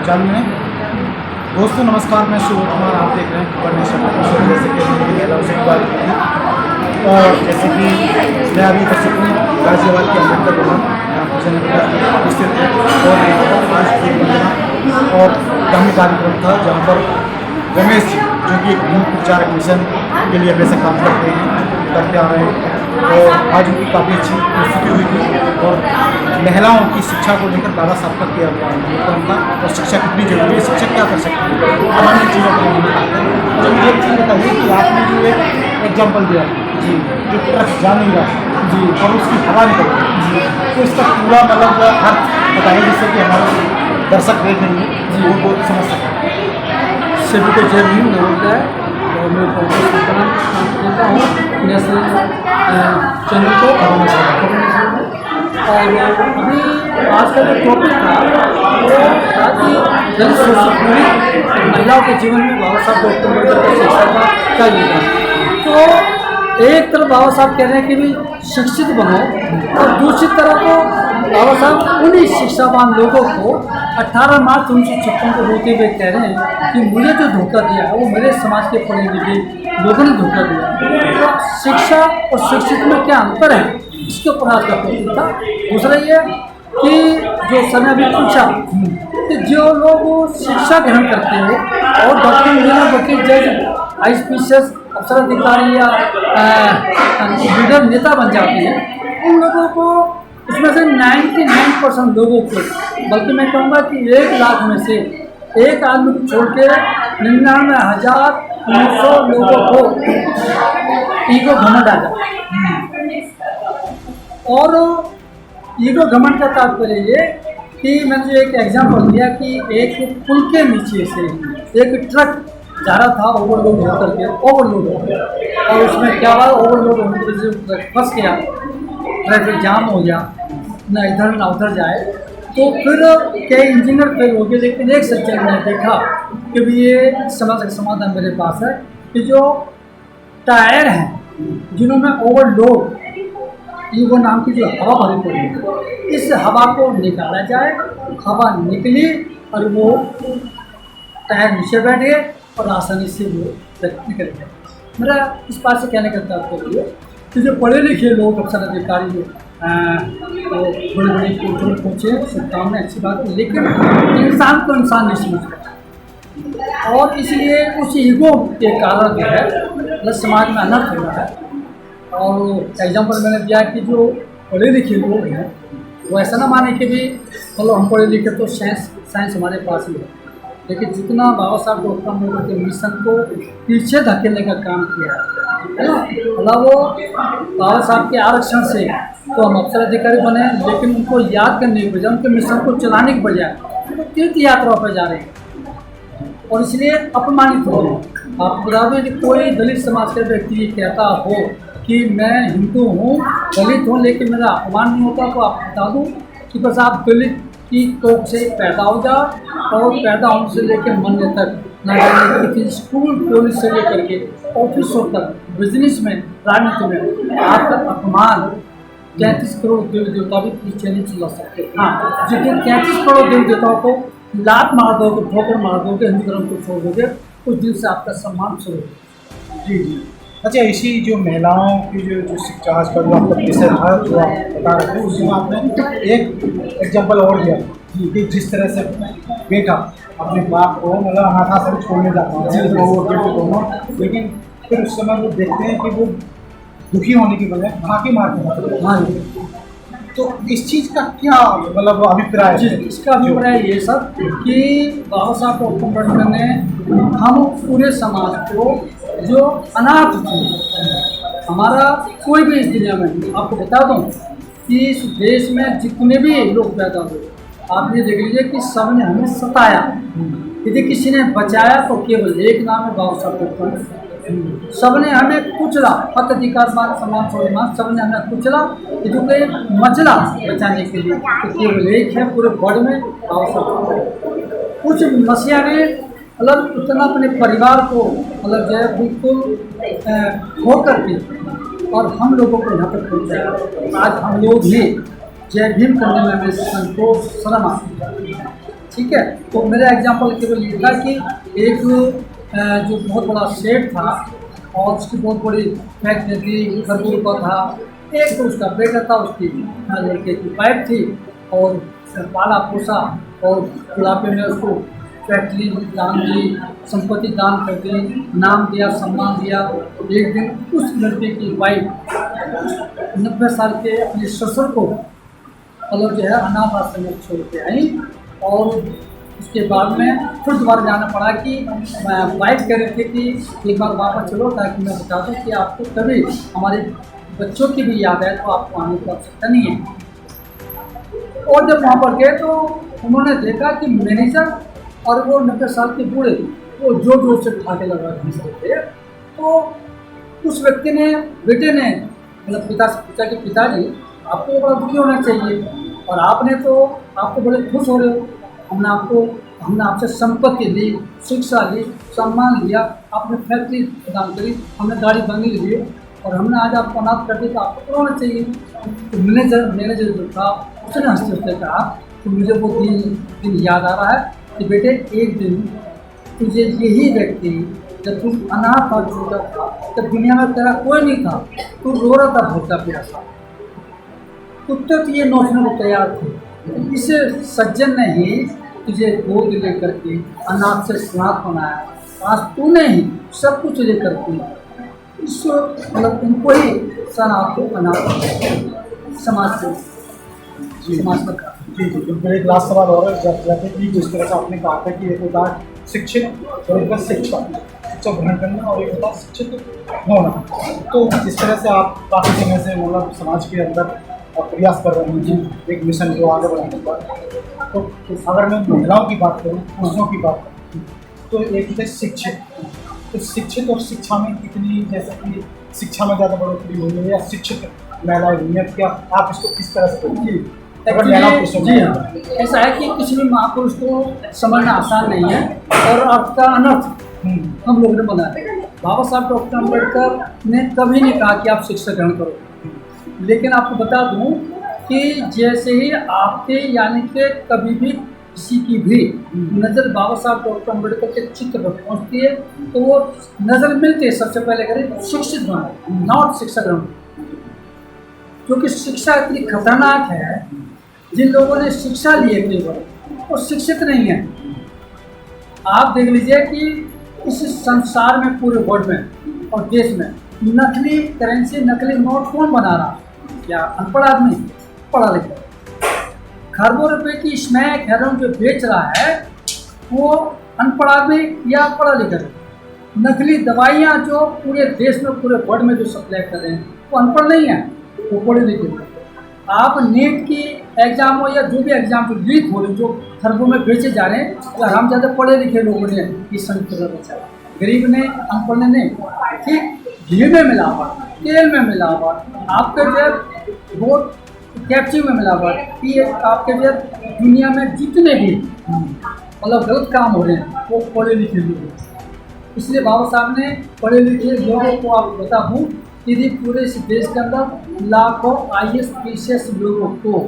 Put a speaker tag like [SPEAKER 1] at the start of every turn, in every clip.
[SPEAKER 1] चालू है। दोस्तों नमस्कार, मैं शिव कुमार, आप देख रहे हैं जैसे कि महिलाओं से बात की थी। और जैसे कि मैं अभी उपस्थित हूँ गाजियाबाद के अम्बेडकर भवन स्थित है और धार्मिक कार्यक्रम था जहाँ पर रमेश जी जो कि एक भूमि प्रचारक मिशन के लिए वैसे काम करते आ रहे हैं और आज उनकी काफ़ी अच्छी प्रस्तुति हुई थी और महिलाओं की शिक्षा को लेकर दादा साहब का किया गया कार्यक्रम था और शिक्षा कितनी जरूरी है, शिक्षा क्या कर सकती है सामान्य चीज़ों को जब एक चीज़ बताइए कि आपने जो एक एग्जाम्पल दिया जी जो ट्रक जा नहीं रहा जी और उसकी हवा निकल रही जी, तो इसका पूरा मतलब अर्थ बताइए जिससे कि हमारे दर्शक देख रहे हैं जी वो समझ सकें।
[SPEAKER 2] सभी को जय भीम, नमस्कार। और मैं देता हूँ नेशनल चैनल को और अभी आज का जो टॉपिक था वो था कि जन शोषित महिलाओं के जीवन में बाबा साहब डॉक्टर अम्बेडकर की शिक्षा का क्या योगदान। तो एक तरफ बाबा साहब कह रहे हैं कि भी शिक्षित बनो और दूसरी तरफ को बाबा साहब उन्हीं शिक्षावान लोगों को 18 मार्च 1956 को रोते हुए कह रहे हैं कि मुझे जो धोखा दिया वो मेरे समाज के पढ़े लिखे लोगों ने धोखा दिया। तो शिक्षा और शिक्षित में क्या अंतर है, इसके ऊपर आज का टॉपिक था। दूसरा ये कि जो समय अभी पूछा कि जो लोग शिक्षा ग्रहण करते हैं और डॉक्टर इंजीनियर वकील जज IPS अफसर अधिकारी या लीडर नेता बन जाते हैं, उन लोगों को उसमें से 99% लोगों को, बल्कि मैं कहूँगा कि 1 लाख में से एक आदमी को छोड़ के 99,900 लोगों को ईगो घमंड आ जाता है। और ईगो घमंड का तात्पर्य ये कि मैंने जो एक एग्जाम्पल दिया कि एक पुल के नीचे से एक ट्रक जा रहा था ओवरलोड होकर के, ओवरलोड हो गया और उसमें क्या हुआ, ओवरलोड होने की वजह से फंस गया, ट्रैफिक जाम हो गया, ना इधर ना उधर जाए। तो फिर कई इंजीनियर फेल हो गए, लेकिन एक सच्चाई मैंने देखा कि भी ये समस्या का समाधान मेरे पास है कि जो टायर हैं जिन्होंने ओवरलोड ईगो नाम की जो हवा भरी पड़ी है, इस हवा को निकाला जाए। हवा निकली और वो टायर नीचे बैठ गए और आसानी से वो निकल गए। मेरा इस बात से कहने का तात्पर्य कि जो पढ़े लिखे लोग अफसर अधिकारी जो तो बड़े बड़े पोस्टों में पहुँचे, शुभकामनाएं, अच्छी बात है, लेकिन इंसान को इंसान नहीं समझता और इसलिए उस ईगो के कारण जो है समाज में अनर्थ हो रहा है। और एग्जाम्पल मैंने दिया कि जो पढ़े लिखे लोग हैं वो ऐसा ना माने कि भी मतलब हम पढ़े लिखे तो साइंस हमारे पास ही है, लेकिन जितना बाबा साहब डॉक्टर अम्बेडकर के मिशन को पीछे धकेलने का काम किया है ना, मतलब वो बाबा साहब के आरक्षण से तो हम अफसर अधिकारी बने, लेकिन उनको याद करने की बजाय उनके मिशन को चलाने के बजाय वो तीर्थ यात्रा पर जा रहे हैं और इसलिए अपमानित हो रहे हैं। आप बता दें कि कोई दलित समाज का व्यक्ति कहता हो कि मैं हिंदू हूँ, दलित हूँ, लेकिन मेरा अपमान नहीं होता, तो आप बता दूँ कि बस आप दलित की कोख से पैदा हो जाओ और पैदा होने से लेकर मरने तक न जाने किसी स्कूल कॉलेज से लेकर के ऑफिसों तक बिजनेस में राजनीति में आपका अपमान 33 करोड़ देवी देवता भी पीछे नहीं चला सकते। हाँ, जितने 33 करोड़ देवी देवताओं को लात मार दोगे, ठोकर मार दोगे, हिंदू धर्म को छोड़ दोगे, उस दिन से आपका सम्मान शुरू होगा। जी जी।
[SPEAKER 1] अच्छा, इसी जो महिलाओं की जो शिक्षा आज का जो आपका विषय था जो आप बता रहे थे, उसमें आपने एक एग्जाम्पल और दिया कि जिस तरह से बेटा अपने बाप को मतलब अनाथ आश्रम छोड़ने जाता है तो वो बेटे दोनों, लेकिन फिर उस समय वो देखते हैं कि वो दुखी होने की बजाय फांकी मारते हैं। हाँ, तो इस चीज़ का क्या मतलब अभिप्राय है?
[SPEAKER 2] इसका अभिप्राय ये सब कि बाबा साहब डॉक्टर अम्बेडकर ने हम पूरे समाज को जो अनाथ थे, हमारा कोई भी इस दुनिया में, आपको बता दूं कि इस देश में जितने भी लोग पैदा हुए, आप ये देख लीजिए कि सब ने हमें सताया, यदि किसी ने बचाया तो केवल एक नाम है बाबा साहब डॉक्टर। सब ने हमें कुचला, हक अधिकार मान सम्मान स्वाभिमान, सब ने हमें कुचला, यदि कोई मचला बचाने के लिए तो केवल एक है पूरे वर्ल्ड में बाबा साहब। कुछ मसीहा ने मतलब उतना अपने परिवार को मतलब जो है बिल्कुल खो करके और हम लोगों को यहाँ तक पहुँचाया। आज हम लोग भी जय भीम करने में हमें संतोष शर्म आती है। ठीक है। तो मेरा एग्जाम्पल केवल ये था कि एक जो बहुत बड़ा सेट था और उसकी बहुत बड़ी फैक्ट्री थी, खरगोन का था। एक तो उसका बेटा था, उसकी लड़के की वाइफ थी और पाला पोसा और बुढ़ापे में उसको फैक्ट्री दान दी, संपत्ति दान कर दी, नाम दिया, सम्मान दिया। एक दिन उस लड़के की वाइफ 90 साल के अपने ससुर को मतलब जो है अनाथ आश्रम में छोड़ के आई और उसके बाद में फिर दोबारा जाना पड़ा कि वाइफ कह रहे थे कि एक बार वापस चलो ताकि मैं बता दूँ कि आपको कभी हमारे बच्चों की भी याद है तो आपको आने की आवश्यकता नहीं है। और जब वहाँ पर गए तो उन्होंने देखा कि मैनेजर और वो 90 साल के बूढ़े वो जोर जोर से ठाके लगा रहे थे। तो उस व्यक्ति ने, बेटे ने मतलब पिता से पूछा कि पिताजी आपको बड़ा दुखी होना चाहिए और आपने तो आप तो बड़े खुश हो रहे हो। हमने आपसे संपत्ति ली, शिक्षा ली, सम्मान लिया, आपने फैक्ट्री प्रदान करी, हमने गाड़ी बंगले लिए और हमने आज आपको अनाथ कर दिया, तो आपको तो होना चाहिए। तो मैनेजर जो था उसने हंसते हंसते कहा कि मुझे वो दिन याद आ रहा है कि बेटे एक दिन तुझे यही व्यक्ति, जब तू अनाथ और छोटा था, तब दुनिया में तेरा कोई नहीं था, तू रो रहा था भूखा प्यासा, कुत्ते तो ये नोचने को तैयार थे। इस सज्जन ने ही तुझे गोद लेकर के अनाथ से स्नात बनाया, आज तूने ही सब कुछ लेकर के इस मतलब उनको ही सनात को अनाथ समाज को समाज पर कहा।
[SPEAKER 1] जी जी बिल्कुल। एक लास्ट सवाल और है, जैसे कि जिस तरह से आपने कहा था कि एक होता है शिक्षित और एक होता शिक्षा ग्रहण करना और एक होता शिक्षित होना। तो जिस तरह से आप काफ़ी समय से मतलब समाज के अंदर प्रयास कर रहे हैं जी एक मिशन को आगे बढ़ाने का, तो अगर मैं महिलाओं की बात करूँ, पुरुषों की बात करूँ, तो एक होता है शिक्षित। तो शिक्षित और शिक्षा में कितनी, जैसे कि शिक्षा में ज़्यादा बढ़ोतरी हुई है या शिक्षित महिलाएं हुई हैं, क्या आप इसको किस तरह से करेंगे?
[SPEAKER 2] जी हाँ, ऐसा है कि किसी भी महापुरुष को समझना आसान नहीं है और आपका अनर्थ हम लोगों ने बनाया। बाबा साहब डॉक्टर अम्बेडकर ने कभी नहीं कहा कि आप शिक्षा ग्रहण करो, लेकिन आपको बता दूं कि जैसे ही आपके यानी कि कभी भी किसी की भी नज़र बाबा साहब डॉक्टर अम्बेडकर के चित्र पर पहुँचती है तो वो नज़र मिलती है सबसे पहले करें शिक्षित बनो, नॉट शिक्षा ग्रहण। क्योंकि शिक्षा इतनी खतरनाक है, जिन लोगों ने शिक्षा ली है कई बार वो शिक्षित नहीं है। आप देख लीजिए कि इस संसार में, पूरे वर्ल्ड में और देश में नकली करेंसी, नकली नोट कौन बना रहा? क्या अनपढ़ आदमी? पढ़ा लिखा। खरबों रुपए की स्मैक हेरोइन जो बेच रहा है वो अनपढ़ आदमी या पढ़ा लिखा? नकली दवाइयाँ जो पूरे देश में, पूरे वर्ल्ड में जो सप्लाई कर रहे हैं वो अनपढ़ नहीं है, वो पढ़े लिखे। आप नीट की एग्जाम हो या जो भी एग्जाम जो लीक हो रही, जो खरबों में बेचे जा रहे हैं, तो हम ज़्यादा पढ़े लिखे लोगों ने इस संयुक्त बचा, गरीब ने, अनपढ़ ने नहीं। ठीक, घी में मिलावट, तेल में मिलावट, आपके जो वोट कैप्चर में मिलावट, ये आपके जो दुनिया में जितने भी मतलब गलत काम हो रहे हैं वो पढ़े लिखे लोग हैं। इसलिए बाबा साहब ने पढ़े लिखे लोगों को, आप बता दूँ कि पूरे इस देश के अंदर लाखों IAS PCS लोगों को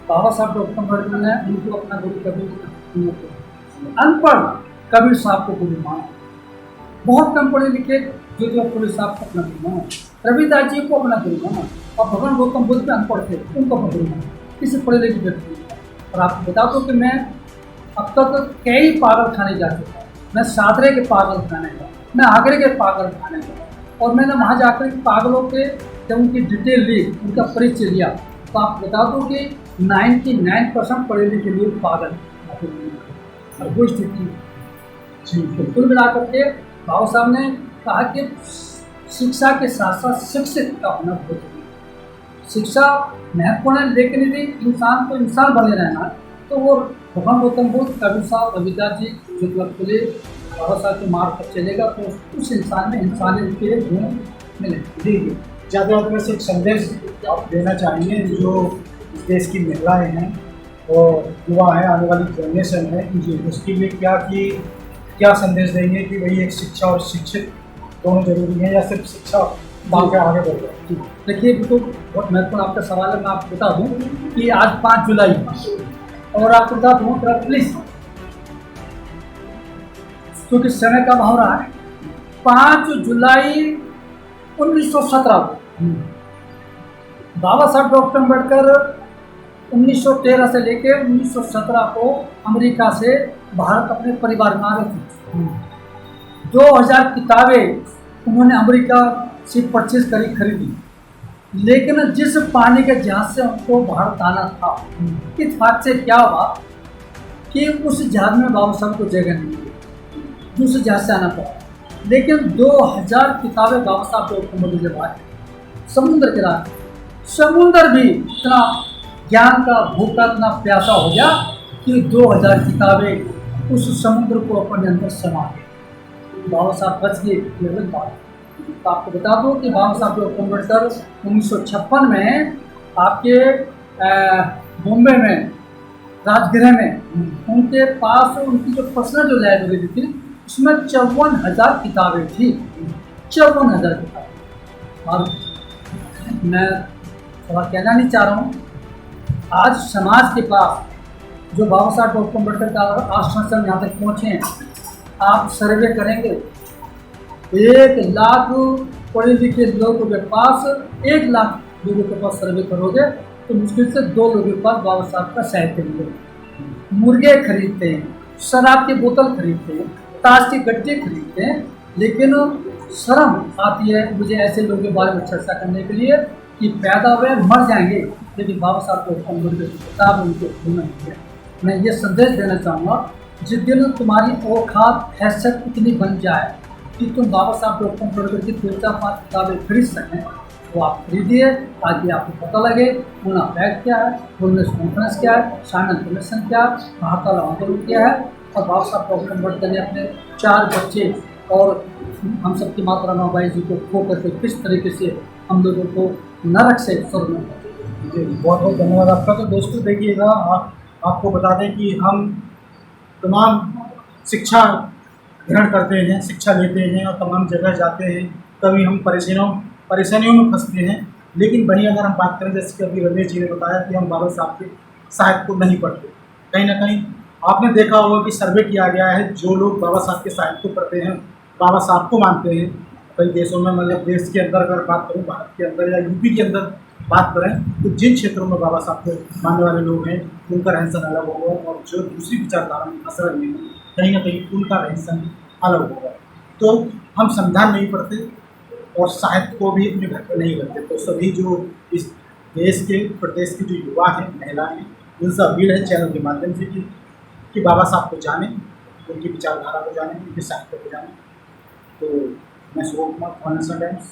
[SPEAKER 2] बाबा साहब डॉक्टर अम्बेडकर ने उनको अपना गुरु कबीर, अनपढ़ कबीर साहब को गुरु माना। बहुत कम पढ़े लिखे जो पुलिस साहब को अपना गुरु माना, रविदास जी को अपना गुरु माना और भगवान गौतम बुद्ध भी अनपढ़ थे, उनको अपना गुरु माना, किसी पढ़े लिखे व्यक्ति। और आपको बता दो कि मैं अब तक कई पागल खाने जा चुका हूँ। मैं सादरे के पागल खाने गया, मैं आगरे के पागल खाने गया और मैंने वहाँ जाकर पागलों के जब उनकी डिटेल ली, उनका परिचय लिया, तो आप बता दो कि 99% पढ़े लिखे लोग पागल और वो स्थिति। तो कुल मिलाकर के बाबा साहब ने कहा कि शिक्षा के साथ साथ शिक्षित का होना बहुत जरूरी है। शिक्षा महत्वपूर्ण है, लेकिन यदि इंसान को इंसान बने रहना तो वो भगवान गौतम बुद्ध, कबीर साहब, रविदास जी, ज्योतिबा फुले, बाबा साहब के मार्ग पर चलेगा तो उस इंसान में इंसानियत के गुण मिलेंगे।
[SPEAKER 1] जी जी। ज़्यादा में से एक संदेश आप देना चाहेंगे जो देश की महिलाएं हैं और युवा है, आने वाली जनरेशन है, उसके लिए क्या संदेश देंगे कि भाई एक शिक्षा और शिक्षित दोनों जरूरी हैं या सिर्फ शिक्षा बाकी आगे बढ़ जाए?
[SPEAKER 2] देखिए, तो बहुत महत्वपूर्ण आपका सवाल है। मैं आपको बता दूं कि आज 5 जुलाई और आपको बता दूँ प्लीज, क्योंकि समय कम हो रहा है। 5 जुलाई 1917 को बाबा साहब डॉक्टर अम्बेडकर 1913 से लेकर 1917 को अमेरिका से भारत अपने परिवार में आ गए थे। 2000 किताबें उन्होंने अमेरिका से परचेज खरीदी, लेकिन जिस पानी के जहाज से उनको भारत आना था, इत्तेफाक से क्या हुआ कि उस जहाज में बाबा साहब को जगह नहीं मिली, दूसरे जहाज से आना पड़ा। लेकिन 2000 किताबें बाबा साहब को जब आए समुद्र के रास्ते, समुद्र भी इतना ज्ञान का भूखा, इतना प्यासा हो गया कि 2000 किताबें उस समुद्र को अपने अंदर समा गए। बाबा साहब बच गए, ये अलग बात है। तो आपको बता दूं कि बाबा साहब डॉक्टर अम्बेडकर 1956 में आपके बॉम्बे में राजगृह में उनके पास उनकी जो पर्सनल जो लाइब्रेरी थी उसमें 54,000 किताबें थी। 54,000 किताबें। और मैं थोड़ा कहना नहीं चाह रहा हूँ, आज समाज के पास जो बाबा साहब डॉक्टर अम्बेडकर का आश्रम यहाँ तक पहुँचे हैं, आप सर्वे करेंगे 1 लाख पढ़े लिखे लोगों के पास, 1 लाख लोगों के पास सर्वे करोगे तो मुश्किल से 2 लोगों के पास बाबा साहब का साहित्य मिलेगा। मुर्गे खरीदते हैं, शराब की बोतल खरीदते हैं, ताश के गड्ढे खरीदते हैं, लेकिन शर्म आती है मुझे ऐसे लोगों के बारे में चर्चा करने के लिए कि पैदा हुए मर जाएंगे, लेकिन बाबा साहब को अम्बेडकर की किताब उनको भूलना नहीं है। मैं ये संदेश देना चाहूँगा, जिस दिन तुम्हारी औकात हैसियत इतनी बन जाए कि तुम बाबा साहब डॉक्टर अम्बेडकर की 2-4-5 किताबें खरीद सकें, तो आप खरीदिए, ताकि आपको पता लगे उनका फैक्ट क्या है, वुमेन्स कॉन्फ्रेंस क्या है, शांगन कमीशन क्या है, महाकाल आंदोलन क्या है, और बाबा साहब डॉक्टर अम्बेडकर ने अपने 4 बच्चे और हम सबकी माता रमाबाई जी को खो करके किस तरीके से हम लोगों को नरक से स्वर्ग में।
[SPEAKER 1] जी बहुत बहुत धन्यवाद आपका। तो दोस्तों देखिएगा, आपको बता दें कि हम तमाम शिक्षा ग्रहण करते हैं, शिक्षा लेते हैं और तमाम जगह जाते हैं, कभी हम परेशानियों में फंसते हैं, लेकिन वहीं अगर हम बात करें, जैसे कि अभी रमेश जी ने बताया कि हम बाबा साहब के साहित्य को नहीं पढ़ते, कहीं ना कहीं आपने देखा होगा कि सर्वे किया गया है, जो लोग बाबा साहब के साहित्य को पढ़ते हैं, बाबा साहब को मानते हैं, कई देशों में, मतलब देश के अंदर अगर बात करूँ, भारत के अंदर या यूपी के अंदर बात करें, तो जिन क्षेत्रों में बाबा साहब को मानने वाले लोग हैं उनका रहन सहन अलग होगा, और जो दूसरी विचारधारा में फंस रहे हैं कहीं ना कहीं उनका रहन सहन अलग होगा। तो हम संविधान नहीं पढ़ते और साहित्य को भी अपने घर पर नहीं रखते। तो सभी जो इस देश के प्रदेश के जो युवा हैं, महिलाएं हैं, उनसे अपील है चैनल के माध्यम से कि बाबा साहब को जानें, उनकी विचारधारा को जानें, उनके साहित्य को जानें। तो मैं सुबोध कुमार, फाइनेंशियल टाइम्स,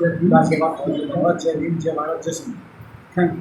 [SPEAKER 1] जय भीम, जय भारत, जय भारत, जय सिंह। Thank you.